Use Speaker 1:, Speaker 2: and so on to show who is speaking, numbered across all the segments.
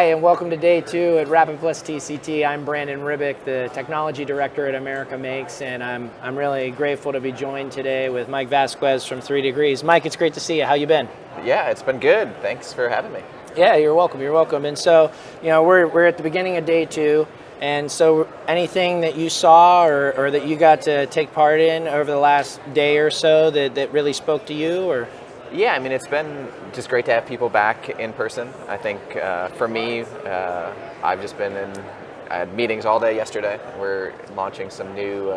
Speaker 1: Hi, and welcome to day 2 at Rapid Plus TCT. I'm Brandon Ribic, the Technology Director at America Makes, and I'm really grateful to be joined today with Mike Vasquez from 3Degrees. Mike, it's great to see you. How you been?
Speaker 2: Yeah, it's been good. Thanks for having me.
Speaker 1: Yeah, you're welcome. You're welcome. And so, we're at the beginning of day 2, and so anything that you saw or that you got to take part in over the last day or so that really spoke to you, or?
Speaker 2: Yeah, I mean, it's been just great to have people back in person. I think for me, I've just been I had meetings all day yesterday. We're launching some new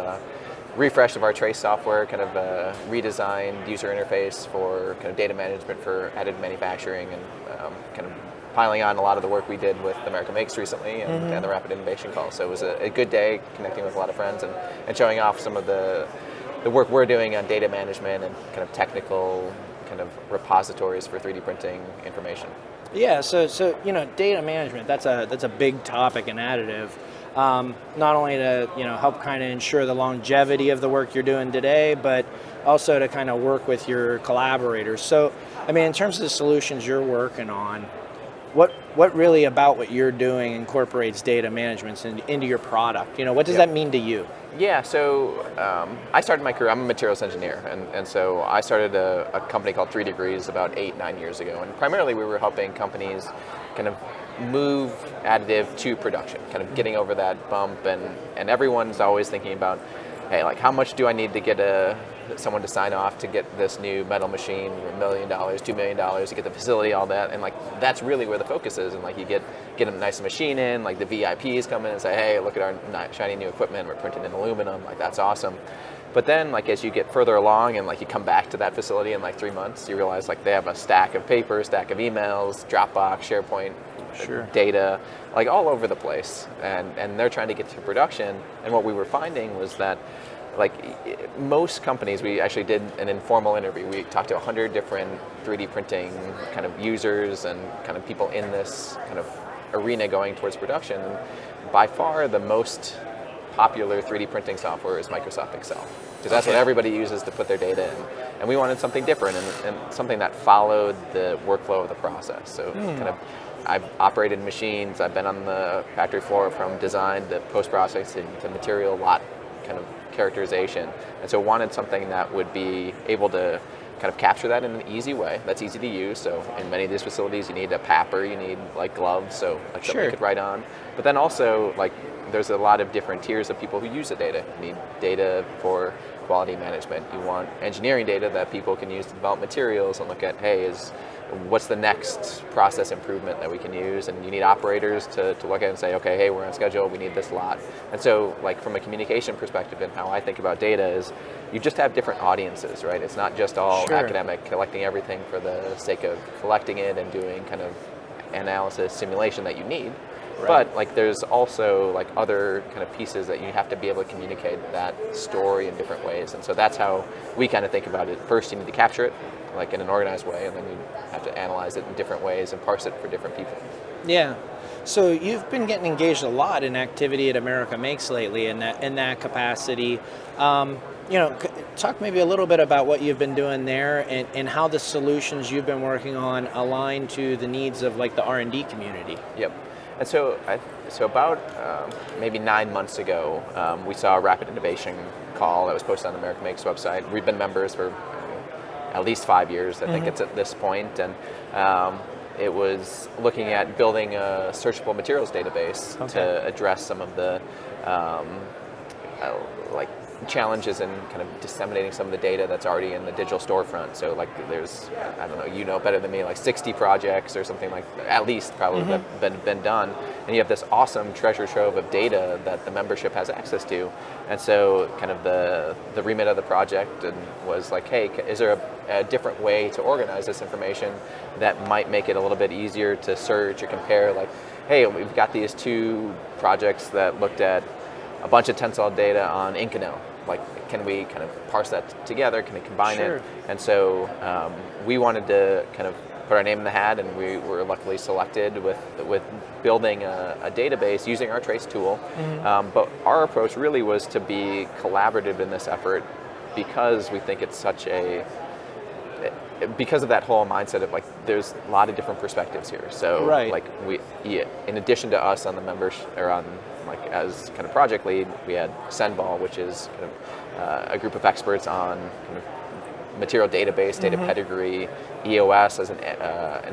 Speaker 2: refresh of our trace software, kind of a redesigned user interface for kind of data management for additive manufacturing, and kind of piling on a lot of the work we did with America Makes recently and the Rapid Innovation Call. So it was a good day connecting with a lot of friends and showing off some of the work we're doing on data management and kind of technical kind of repositories for 3D printing information.
Speaker 1: Yeah, so data management, that's a big topic in additive. Not only to help kind of ensure the longevity of the work you're doing today, but also to kind of work with your collaborators. So, I mean, in terms of the solutions you're working on, what really about what you're doing incorporates data management into your product? What does that mean to you?
Speaker 2: Yeah, so I started my career, I'm a materials engineer, and so I started a company called 3Degrees about 8-9 years ago, and primarily we were helping companies kind of move additive to production, kind of getting over that bump, and everyone's always thinking about, hey, like how much do I need to get someone to sign off to get this new metal machine, $1 million, $2 million, to get the facility, all that, and like that's really where the focus is, and like you get a nice machine in, like the VIPs come in and say, hey, look at our shiny new equipment, we're printing in aluminum, like that's awesome. But then like as you get further along and like you come back to that facility in like 3 months, you realize like they have a stack of paper, stack of emails, Dropbox, SharePoint, data, like all over the place, and they're trying to get to production. And what we were finding was that like most companies, we actually did an informal interview. We talked to 100 different 3D printing kind of users and kind of people in this kind of arena going towards production. And by far the most popular 3D printing software is Microsoft Excel, because that's what everybody uses to put their data in. And we wanted something different and something that followed the workflow of the process. So kind of I've operated machines, I've been on the factory floor from design to post-processing to material lot kind of characterization, and so wanted something that would be able to kind of capture that in an easy way that's easy to use. So in many of these facilities you need a papper, you need like gloves, so like something you could write on. But then also like there's a lot of different tiers of people who use the data. You need data for quality management, you want engineering data that people can use to develop materials and look at, hey, what's the next process improvement that we can use, and you need operators to look at and say, okay, hey, we're on schedule, we need this lot. And so like from a communication perspective and how I think about data is you just have different audiences, right? It's not just all academic collecting everything for the sake of collecting it and doing kind of analysis simulation that you need. But like there's also like other kind of pieces that you have to be able to communicate that story in different ways, and so that's how we kind of think about it. First you need to capture it like in an organized way, and then you have to analyze it in different ways and parse it for different people.
Speaker 1: Yeah. So you've been getting engaged a lot in activity at America Makes lately in that capacity. Talk maybe a little bit about what you've been doing there and how the solutions you've been working on align to the needs of like the R&D community.
Speaker 2: Yep. And so about maybe 9 months ago, we saw a Rapid Innovation Call that was posted on the America Makes website. We've been members for at least 5 years, I think it's at this point, and it was looking at building a searchable materials database to address some of the like challenges in kind of disseminating some of the data that's already in the digital storefront. So like there's, I don't know, you know better than me, like 60 projects or something like that, at least probably have been done. And you have this awesome treasure trove of data that the membership has access to. And so kind of the remit of the project was like, hey, is there a different way to organize this information that might make it a little bit easier to search or compare? Like, hey, we've got these 2 projects that looked at a bunch of tensile data on Inconel. Like, can we kind of parse that together? Can we combine it? And so we wanted to kind of put our name in the hat, and we were luckily selected with building a database using our trace tool. But our approach really was to be collaborative in this effort because we think it's such because of that whole mindset of like there's a lot of different perspectives here. So
Speaker 1: Right.
Speaker 2: like in addition to us on the members or on like as kind of project lead, we had Senball, which is kind of a group of experts on kind of material database, data pedigree. EOS as an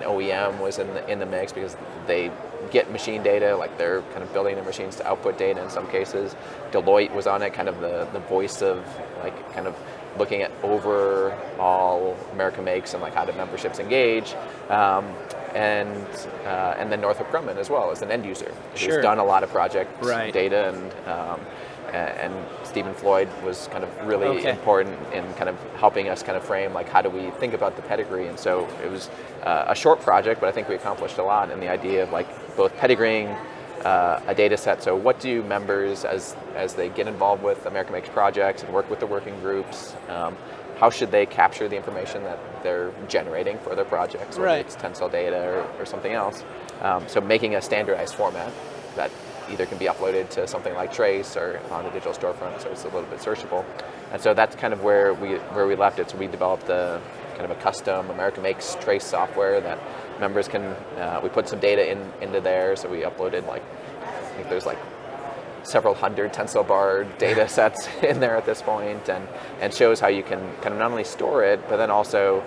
Speaker 2: OEM was in the mix because they get machine data, like they're kind of building their machines to output data in some cases. Deloitte was on it, kind of the voice of like kind of looking at overall America Makes and like how do memberships engage. And then Northrop Grumman as well as an end user who's done a lot of project data and Stephen Floyd was kind of really important in kind of helping us kind of frame like how do we think about the pedigree. And so it was a short project, but I think we accomplished a lot in the idea of like both pedigreeing a data set. So what do members as they get involved with America Makes projects and work with the working groups, how should they capture the information that they're generating for their projects, whether it's tensile data or something else. So making a standardized format that either can be uploaded to something like Trace or on the digital storefront, so it's a little bit searchable. And so that's kind of where we left it. So we developed a kind of a custom America Makes Trace software that members can, we put some data into there, so we uploaded like, I think there's like several hundred tensile bar data sets in there at this point, and shows how you can kind of not only store it, but then also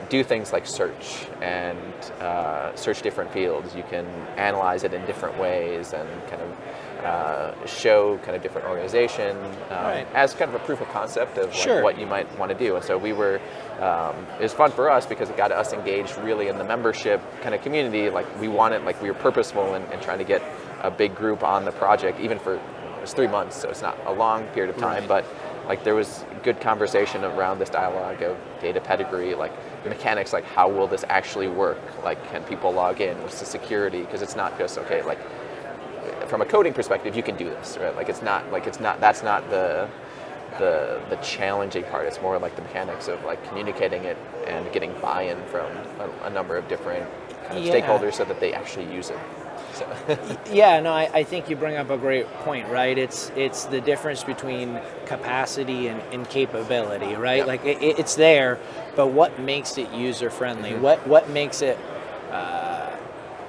Speaker 2: do things like search and search different fields. You can analyze it in different ways and kind of show kind of different organization as kind of a proof of concept of like what you might want to do. And so we were, it was fun for us because it got us engaged really in the membership kind of community. Like we wanted, like we were purposeful in trying to get a big group on the project, even for, it was 3 months, so it's not a long period of time, but like there was good conversation around this dialogue of data pedigree, like the mechanics, like how will this actually work? Like can people log in? What's the security? Because it's not just, okay, like from a coding perspective, you can do this, right? Like it's not, that's not the challenging part. It's more like the mechanics of like communicating it and getting buy-in from a number of different kind of stakeholders so that they actually use it. So.
Speaker 1: Yeah, no, I think you bring up a great point, right? It's the difference between capacity and capability, right? Like it's there, but what makes it user friendly? What makes it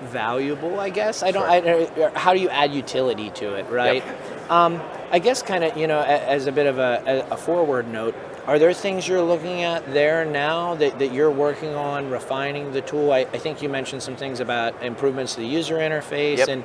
Speaker 1: valuable? I guess how do you add utility to it, right? I guess kind of as a bit of a forward note. Are there things you're looking at there now that you're working on refining the tool? I think you mentioned some things about improvements to the user interface, and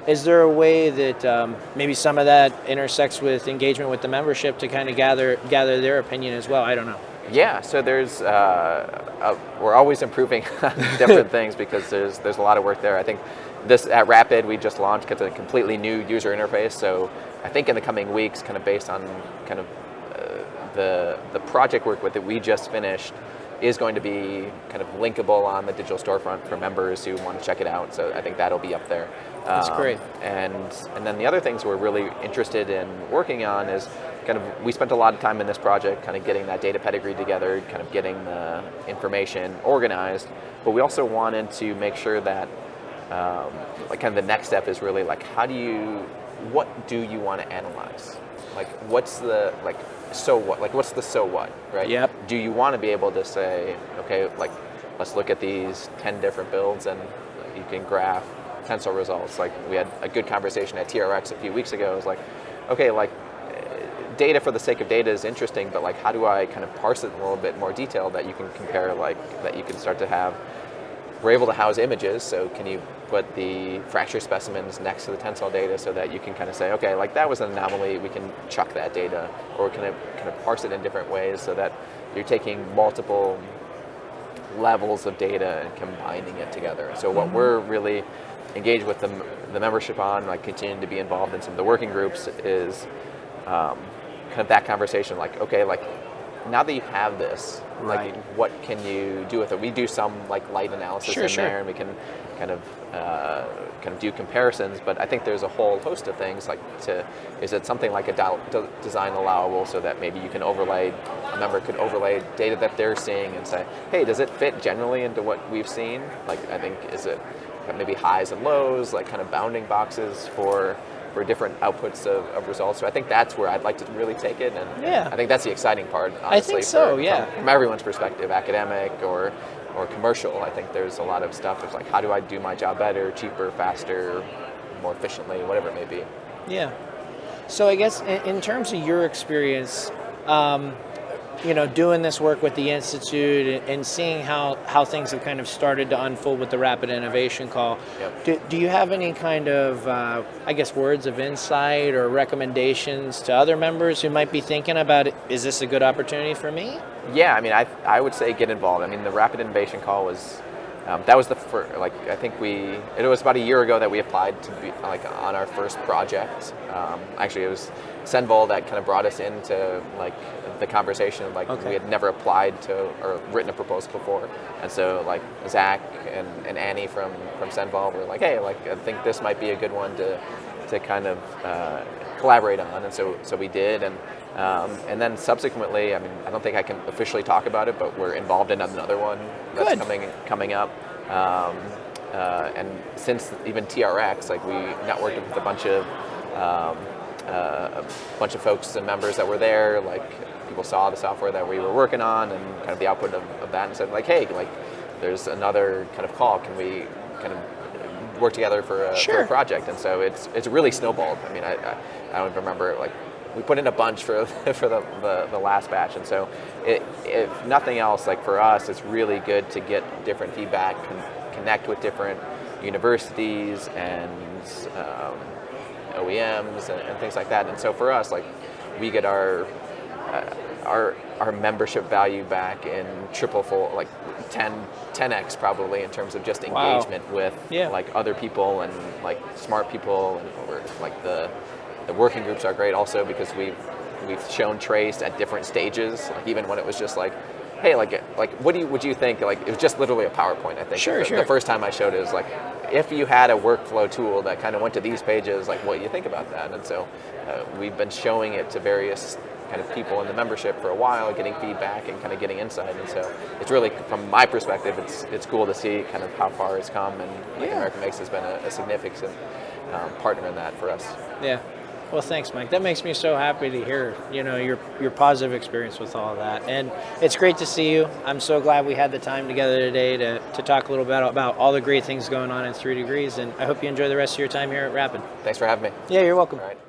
Speaker 1: is there a way that maybe some of that intersects with engagement with the membership to kind of gather their opinion as well? I don't know.
Speaker 2: Yeah, so there's we're always improving on different things because there's a lot of work there. I think this at Rapid we just launched a completely new user interface. So I think in the coming weeks, kind of based on kind of the project work that we just finished is going to be kind of linkable on the digital storefront for members who want to check it out. So I think that'll be up there.
Speaker 1: That's great.
Speaker 2: And then the other things we're really interested in working on is kind of, we spent a lot of time in this project kind of getting that data pedigree together, kind of getting the information organized, but we also wanted to make sure that like kind of the next step is really like what do you want to analyze? Like what's the so what? Like what's the so what, right?
Speaker 1: Yep.
Speaker 2: Do you want to be able to say, okay, like let's look at these 10 different builds and you can graph tensile results. Like we had a good conversation at TRX a few weeks ago. It was like, okay, like data for the sake of data is interesting, but like how do I kind of parse it in a little bit more detail that you can compare, like that you can start to have, we're able to house images, so can you put the fracture specimens next to the tensile data so that you can kind of say, okay, like that was an anomaly, we can chuck that data, or kind of parse it in different ways so that you're taking multiple levels of data and combining it together. So what we're really engaged with the membership on, like continuing to be involved in some of the working groups, is kind of that conversation, like, okay, like now that you have this, like what can you do with it? We do some like light analysis there, and we can kind of do comparisons. But I think there's a whole host of things. Like, is it something like a design allowable, so that maybe you can overlay, a member could overlay data that they're seeing and say, hey, does it fit generally into what we've seen? Like, I think, is it maybe highs and lows, like kind of bounding boxes for different outputs of results. So I think that's where I'd like to really take it, and
Speaker 1: Yeah.
Speaker 2: I think that's the exciting part, honestly.
Speaker 1: I think so, yeah.
Speaker 2: From everyone's perspective, academic or commercial. I think there's a lot of stuff of like, how do I do my job better, cheaper, faster, more efficiently, whatever it may be.
Speaker 1: Yeah. So I guess in terms of your experience, doing this work with the Institute and seeing how things have kind of started to unfold with the Rapid Innovation Call,
Speaker 2: Yep.
Speaker 1: do you have any kind of, words of insight or recommendations to other members who might be thinking about, is this a good opportunity for me?
Speaker 2: Yeah, I mean, I would say get involved. I mean, the Rapid Innovation Call was, that was the first, I think it was about a year ago that we applied to be on our first project. Actually, it was Senvol that kind of brought us into the conversation.
Speaker 1: Okay.
Speaker 2: We had never applied to or written a proposal before, and so Zach and Annie from Senvol were like, hey, I think this might be a good one to kind of collaborate on, and so we did, and then subsequently, I mean, I don't think I can officially talk about it, but we're involved in another one that's
Speaker 1: Good.
Speaker 2: coming up. And since even TRX, we networked with a bunch of folks and members that were there. People saw the software that we were working on and kind of the output of that, and said hey, there's another kind of call. Can we kind of work together for a project? And so it's really snowballed. I mean, I don't even remember we put in a bunch for the last batch, and so if nothing else, for us, it's really good to get different feedback, connect with different universities and OEMs and things like that. And so for us, we get our membership value back in triple fold, 10x probably, in terms of just engagement with other people and smart people, and the working groups are great also because we've shown Trace at different stages, even when it was just hey, what would you think? It was just literally a PowerPoint, I think.
Speaker 1: Sure.
Speaker 2: The first time I showed it was if you had a workflow tool that kind of went to these pages, what do you think about that? And so we've been showing it to various kind of people in the membership for a while, getting feedback and kind of getting insight. And so it's really, from my perspective, it's cool to see kind of how far it's come, and American Makes has been a significant partner in that for us.
Speaker 1: Yeah. Well, thanks, Mike. That makes me so happy to hear, your positive experience with all of that. And it's great to see you. I'm so glad we had the time together today to talk a little bit about all the great things going on in 3 Degrees. And I hope you enjoy the rest of your time here at Rapid.
Speaker 2: Thanks for having me.
Speaker 1: Yeah, you're welcome.
Speaker 2: All right.